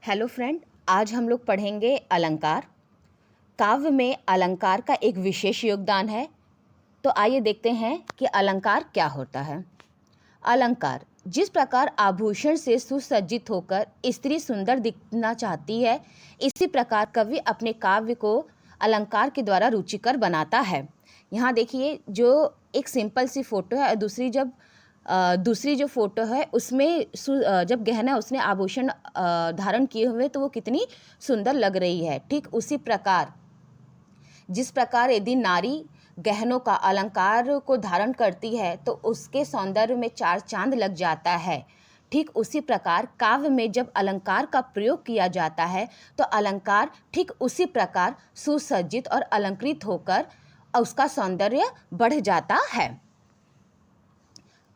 Hello friend, आज हम लोग पढ़ेंगे अलंकार। काव्य में अलंकार का एक विशेष योगदान है। तो आइए देखते हैं कि अलंकार क्या होता है। अलंकार जिस प्रकार आभूषण से सुसज्जित होकर स्त्री सुंदर दिखना चाहती है, इसी प्रकार कवि अपने काव्य को अलंकार के द्वारा रुचिकर बनाता है। यहाँ देखिए, जो एक सिंपल सी फोटो है और दूसरी जो फोटो है उसमें जब गहना उसने आभूषण धारण किए हुए तो वो कितनी सुंदर लग रही है। ठीक उसी प्रकार जिस प्रकार यदि नारी गहनों का अलंकार को धारण करती है तो उसके सौंदर्य में चार चांद लग जाता है। ठीक उसी प्रकार काव्य में जब अलंकार का प्रयोग किया जाता है तो अलंकार ठीक उसी प्रकार सुसज्जित और अलंकृत होकर उसका सौंदर्य बढ़ जाता है।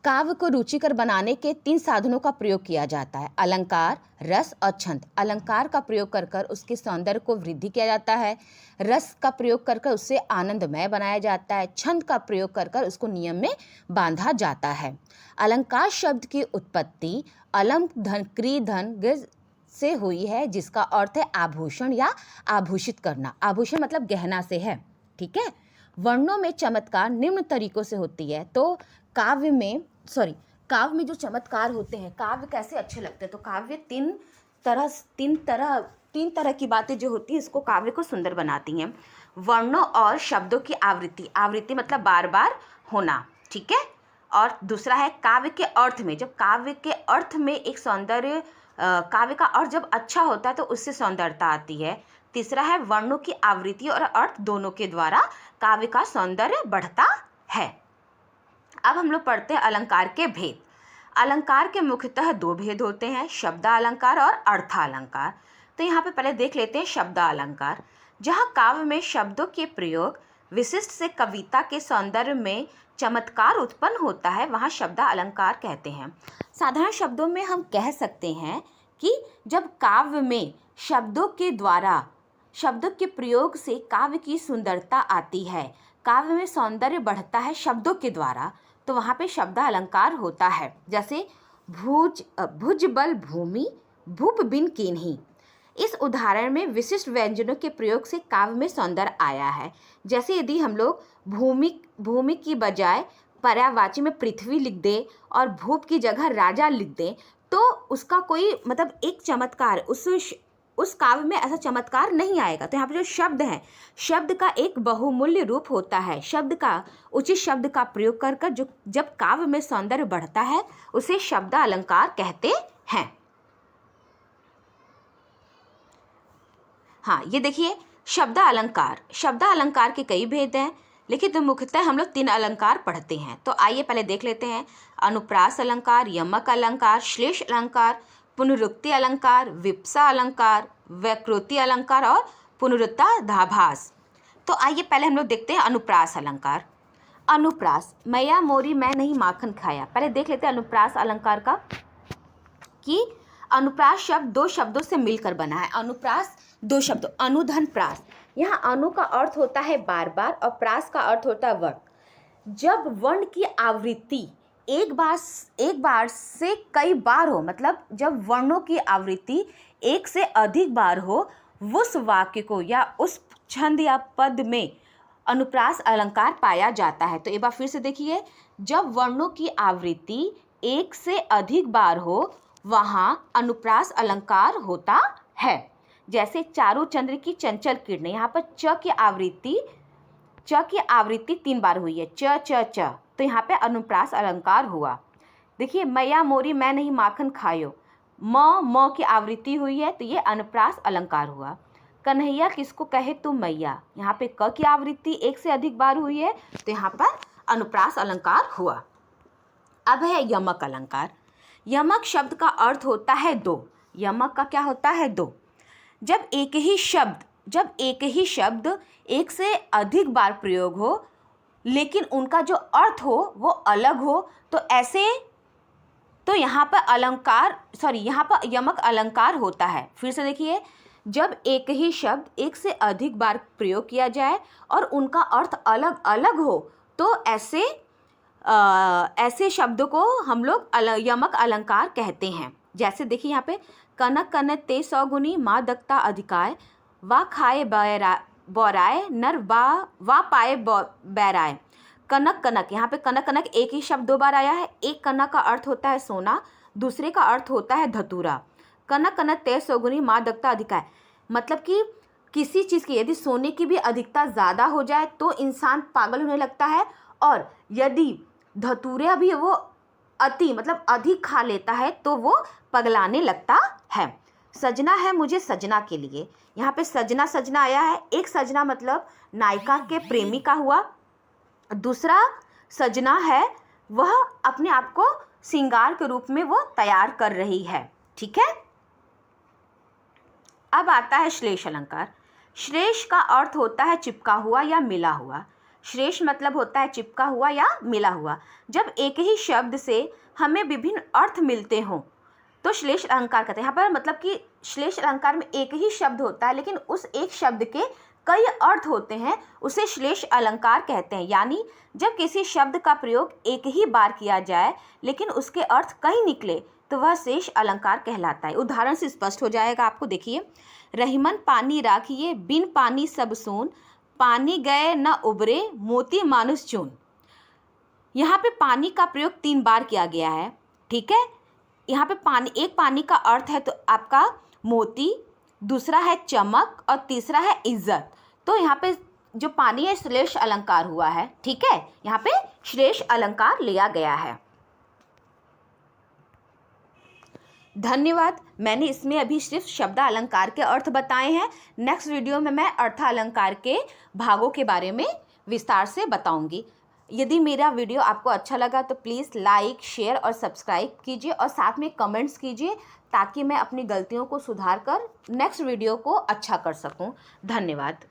काव्य को रुचिकर बनाने के 3 साधनों का प्रयोग किया जाता है: अलंकार, रस और छंद। अलंकार का प्रयोग कर उसके सौंदर्य को वृद्धि किया जाता है। रस का प्रयोग कर उसे आनंदमय बनाया जाता है। छंद का प्रयोग कर उसको नियम में बांधा जाता है। अलंकार शब्द की उत्पत्ति अलंक धन क्री धन गज से हुई है, जिसका अर्थ है आभूषण या आभूषित करना। आभूषण मतलब गहना से है। ठीक है। वर्णों में चमत्कार निम्न तरीकों से होती है। तो काव्य में जो चमत्कार होते हैं, काव्य कैसे अच्छे लगते हैं, तो काव्य तीन तरह की बातें जो होती हैं इसको काव्य को सुंदर बनाती हैं। वर्णों और शब्दों की आवृत्ति मतलब बार बार होना। ठीक है। और दूसरा है काव्य के अर्थ में, जब काव्य के अर्थ में एक सौंदर्य, काव्य का अर्थ जब अच्छा होता है तो उससे सौंदर्यता आती है। तीसरा है वर्णों की आवृत्ति और अर्थ दोनों के द्वारा काव्य का सौंदर्य बढ़ता है। अब हम लोग पढ़ते हैं अलंकार के भेद। अलंकार के मुख्यतः 2 भेद होते हैं: शब्दालंकार और अर्थालंकार। तो यहाँ पे पहले देख लेते हैं शब्दालंकार। जहाँ काव्य में शब्दों के प्रयोग विशिष्ट से कविता के सौंदर्य में चमत्कार उत्पन्न होता है, वहाँ शब्दालंकार कहते हैं। साधारण शब्दों में हम कह सकते हैं कि जब काव्य में शब्दों के प्रयोग से काव्य की सुंदरता आती है, काव्य में सौंदर्य बढ़ता है शब्दों के द्वारा, तो वहाँ पे शब्दालंकार होता है। जैसे भुज बल भूमि भूप बिन कीन्ही। इस उदाहरण में विशिष्ट व्यंजनों के प्रयोग से काव्य में सौंदर्य आया है। जैसे यदि हम लोग भूमि की बजाय पर्यायवाची में पृथ्वी लिख दें और भूप की जगह राजा लिख दें, तो उसका कोई मतलब एक चमत्कार उस काव्य में ऐसा चमत्कार नहीं आएगा। तो यहाँ पे जो शब्द है, शब्द का एक बहुमूल्य रूप होता है। उचित शब्द का प्रयोग कर जो जब काव्य में सौंदर्य बढ़ता है उसे शब्दालंकार कहते हैं। हाँ, ये देखिए शब्दालंकार के कई भेद हैं, लेकिन तो मुख्यतः हम लोग 3 अलंकार पढ़ते हैं। तो आइए पहले देख लेते हैं: अनुप्रास अलंकार, यमक अलंकार, श्लेष अलंकार, पुनरुक्ति अलंकार, विप्सा अलंकार, वैकृति अलंकार और पुनरुत्थानाभास। तो आइए पहले हम लोग देखते हैं अनुप्रास अलंकार। अनुप्रास, मैया मोरी मैं नहीं माखन खाया। पहले देख लेते हैं अनुप्रास अलंकार का कि अनुप्रास शब्द 2 शब्दों से मिलकर बना है। अनुप्रास 2 शब्द, अनुधन प्रास। यहाँ अनु का अर्थ होता है बार बार और प्रास का अर्थ होता है वर्ण। जब वर्ण की आवृत्ति एक बार से कई बार हो, मतलब जब वर्णों की आवृत्ति एक से अधिक बार हो, उस वाक्य को या उस छंद या पद में अनुप्रास अलंकार पाया जाता है। तो एक बार फिर से देखिए, जब वर्णों की आवृत्ति एक से अधिक बार हो वहाँ अनुप्रास अलंकार होता है। जैसे चारू चंद्र की चंचल किरणें, यहाँ पर च की आवृत्ति 3 बार हुई है, च च च, तो यहाँ पे अनुप्रास अलंकार हुआ। देखिए, मैया मोरी मैं नहीं माखन खायो, म की आवृत्ति हुई है तो ये अनुप्रास अलंकार हुआ। कन्हैया किसको कहे तू मैया, यहाँ पे क की आवृत्ति 1 से अधिक बार हुई है तो यहाँ पर अनुप्रास अलंकार हुआ। अब है यमक अलंकार। यमक शब्द का अर्थ होता है 2। यमक का क्या होता है? 2। जब एक ही शब्द 1 से अधिक बार प्रयोग हो लेकिन उनका जो अर्थ हो वो अलग हो, तो यहाँ पर यमक अलंकार होता है। फिर से देखिए, जब एक ही शब्द 1 से अधिक बार प्रयोग किया जाए और उनका अर्थ अलग अलग हो तो ऐसे शब्दों को हम लोग यमक अलंकार कहते हैं। जैसे देखिए यहाँ पे कनक कनक ते सौगुनी माँ दत्ता अधिकाय, वा खाए बौराए नर वा पाए बैराय। कनक कनक, यहाँ पे कनक कनक एक ही शब्द 2 बार आया है। एक कनक का अर्थ होता है सोना, दूसरे का अर्थ होता है धतूरा। कनक कनक ते सौगुनी माँ दत्ता अधिकाय, मतलब कि किसी चीज़ की यदि सोने की भी अधिकता ज़्यादा हो जाए तो इंसान पागल होने लगता है, और यदि धतूरा भी वो अति मतलब अधिक खा लेता है तो वो पगलाने लगता है। सजना है मुझे सजना के लिए, यहाँ पे सजना सजना आया है। एक सजना मतलब नायिका के प्रेमी का हुआ, दूसरा सजना है वह अपने आप को श्रृंगार के रूप में वो तैयार कर रही है। ठीक है, अब आता है श्लेष अलंकार। श्लेष का अर्थ होता है चिपका हुआ या मिला हुआ। श्लेष मतलब होता है चिपका हुआ या मिला हुआ। जब एक ही शब्द से हमें विभिन्न अर्थ मिलते हों तो श्लेष अलंकार कहते हैं। यहाँ पर मतलब कि श्लेष अलंकार में एक ही शब्द होता है लेकिन उस एक शब्द के कई अर्थ होते हैं, उसे श्लेष अलंकार कहते हैं। यानी जब किसी शब्द का प्रयोग एक ही बार किया जाए लेकिन उसके अर्थ कई निकले तो वह श्लेष अलंकार कहलाता है। उदाहरण से स्पष्ट हो जाएगा आपको, देखिए। रहीमन पानी राखिए बिन पानी सब सोन, पानी गए न उबरे मोती मानुष चून। यहाँ पे पानी का प्रयोग 3 बार किया गया है। ठीक है, यहाँ पे पानी, एक पानी का अर्थ है तो आपका मोती, दूसरा है चमक और तीसरा है इज्जत। तो यहाँ पे जो पानी है श्लेष अलंकार हुआ है। ठीक है, यहाँ पे श्लेष अलंकार लिया गया है। धन्यवाद। मैंने इसमें अभी सिर्फ शब्द अलंकार के अर्थ बताए हैं। नेक्स्ट वीडियो में मैं अर्थ अलंकार के भागों के बारे में विस्तार से बताऊंगी। यदि मेरा वीडियो आपको अच्छा लगा तो प्लीज़ लाइक, शेयर और सब्सक्राइब कीजिए और साथ में कमेंट्स कीजिए ताकि मैं अपनी गलतियों को सुधार कर नेक्स्ट वीडियो को अच्छा कर सकूं। धन्यवाद।